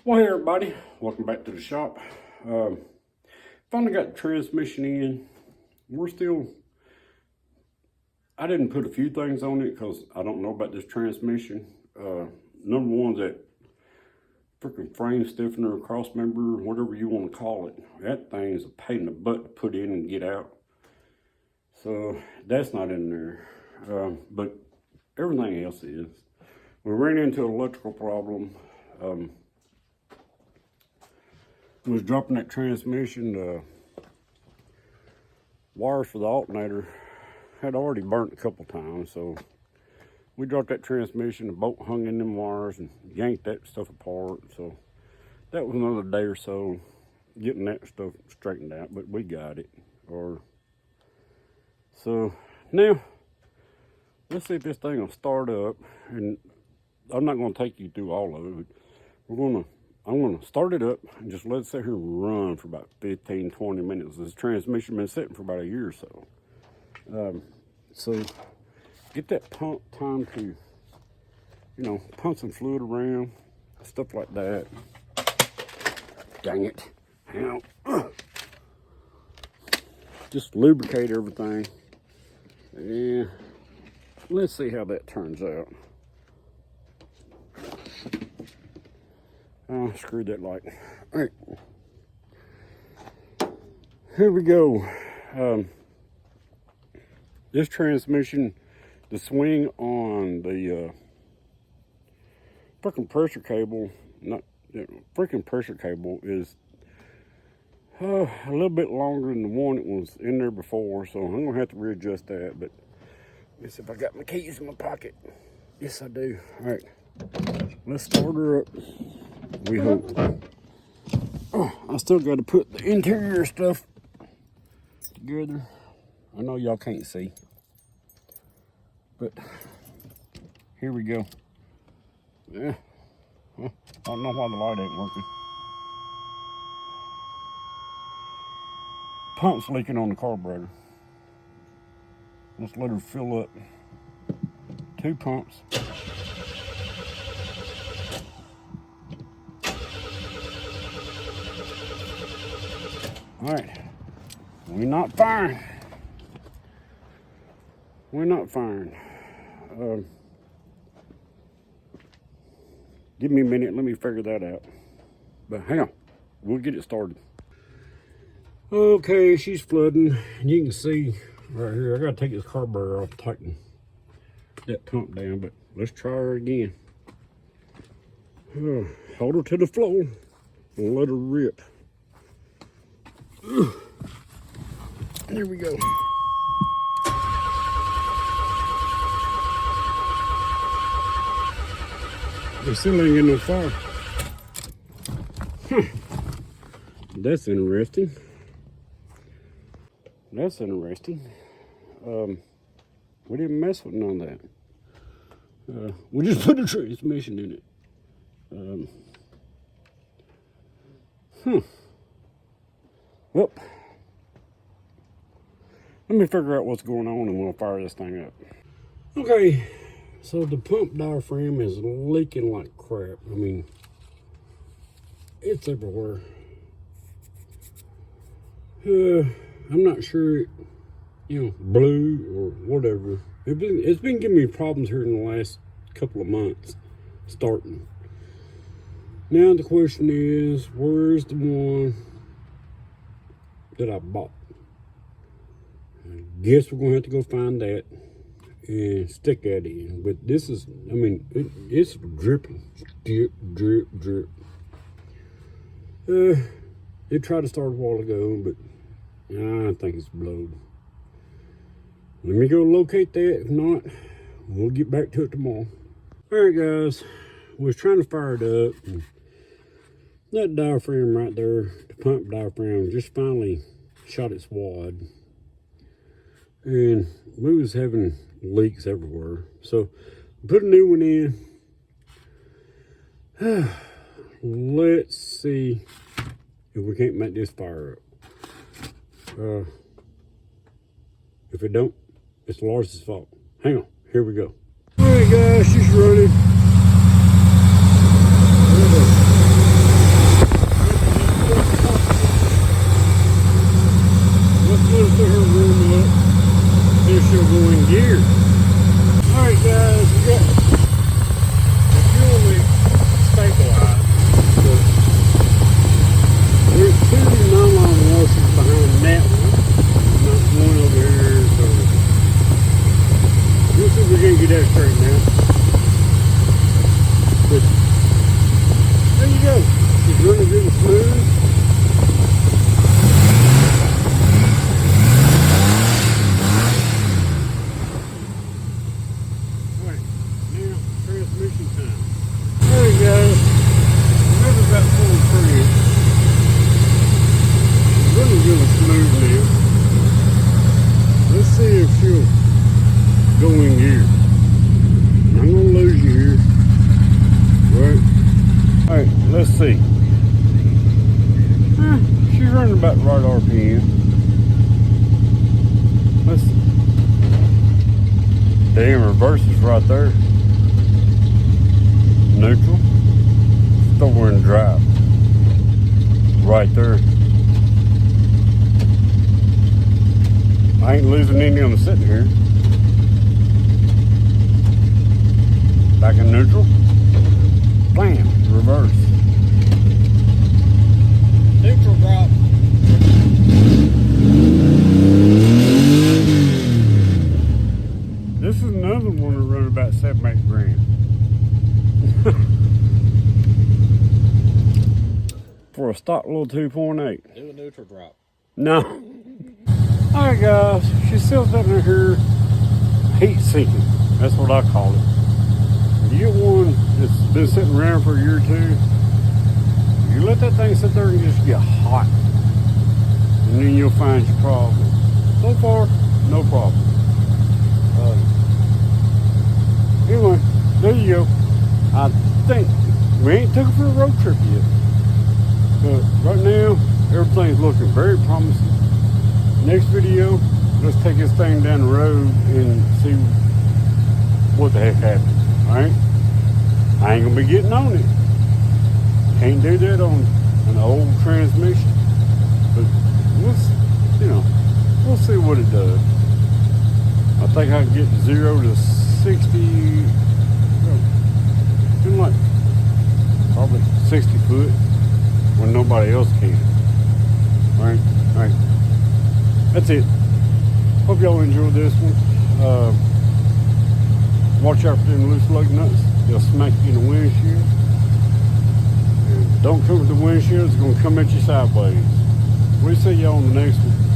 Well, hey everybody, welcome back to the shop. Finally got the transmission in. I didn't put a few things on it because I don't know about this transmission. Number one's that freaking frame stiffener or cross member, whatever you want to call it. That thing is a pain in the butt to put in and get out. So that's not in there. But everything else is. We ran into an electrical problem. Was dropping that transmission, the wires for the alternator had already burnt a couple times, so we dropped that transmission, the bolt hung in them wires and yanked that stuff apart. So that was another day or so getting that stuff straightened out, but we got it. So now let's see if this thing will start up. And I'm not going to take you through all of it, but I'm gonna start it up and just let it sit here and run for about 15-20 minutes. This transmission been sitting for about a year or so. So get that pump time to, pump some fluid around, stuff like that. Dang it. Just lubricate everything. And let's see how that turns out. Oh, screwed that light. All right. Here we go. This transmission, the swing on the freaking pressure cable, is a little bit longer than the one that was in there before, so I'm gonna have to readjust that. But let's see if I got my keys in my pocket. Yes, I do. All right, let's start her up. We hope. Oh, I still got to put the interior stuff together. I know y'all can't see, but here we go. Yeah, well, I don't know why the light ain't working. Pump's leaking on the carburetor. Let's let her fill up. 2 pumps. All right, we're not firing. Give me a minute, let me figure that out. But hang on, we'll get it started. Okay, she's flooding, and you can see right here, I gotta take this carburetor off, tighten that pump down, but let's try her again. Hold her to the floor and let her rip. Here we go. They still ain't getting no fire. That's interesting. We didn't mess with none of that. We just put a transmission in it. Well, let me figure out what's going on and we'll fire this thing up. Okay, so the pump diaphragm is leaking like crap. I mean, it's everywhere. I'm not sure it, blew or whatever. It's been giving me problems here in the last couple of months, starting. Now the question is, where's the one that I bought? I guess we're gonna have to go find that and stick that in. But this is, it's dripping. Drip. It tried to start a while ago, but I think it's blowed. Let me go locate that. If not, we'll get back to it tomorrow. All right, guys, we was trying to fire it up, and that diaphragm right there, the pump diaphragm, just finally shot its wad. And we was having leaks everywhere. So put a new one in. Let's see if we can't make this fire up. If it don't, it's Lars's fault. Hang on, here we go. All right, guys, she's running. get that straightened out. But there you go. She's running really smooth. Alright, now transmission time. There we go. Remember about pulling through. She's running really smooth now. Let's see if she'll go in gear. I'm gonna lose you here. Right? Alright, let's see. She's running about the right RPM. Let's see. Damn, reverse is right there. Neutral. Throw her in drive. Right there. I ain't losing any of them sitting here. Back in neutral. Bam, reverse. Neutral drop. This is another one that run about 7-8 grand. For a stock little 2.8. Do a neutral drop. No. Alright guys, she's still sitting in here heat sinking. That's what I call it. If you get one that's been sitting around for a year or two, you let that thing sit there and just get hot. And then you'll find your problem. So far, no problem. Anyway, there you go. I think we ain't took it for a road trip yet. But right now, everything's looking very promising. Next video, let's take this thing down the road and see what the heck happened. Alright? I ain't gonna be getting on it. Can't do that on an old transmission. But we'll see what it does. I think I can get 0 to 60 in like probably 60 foot when nobody else can. Alright? Alright. That's it. Hope y'all enjoyed this one. Watch out for them loose lug nuts. They'll smack you in the windshield. And don't come with the windshield, it's going to come at you sideways. We'll see y'all on the next one.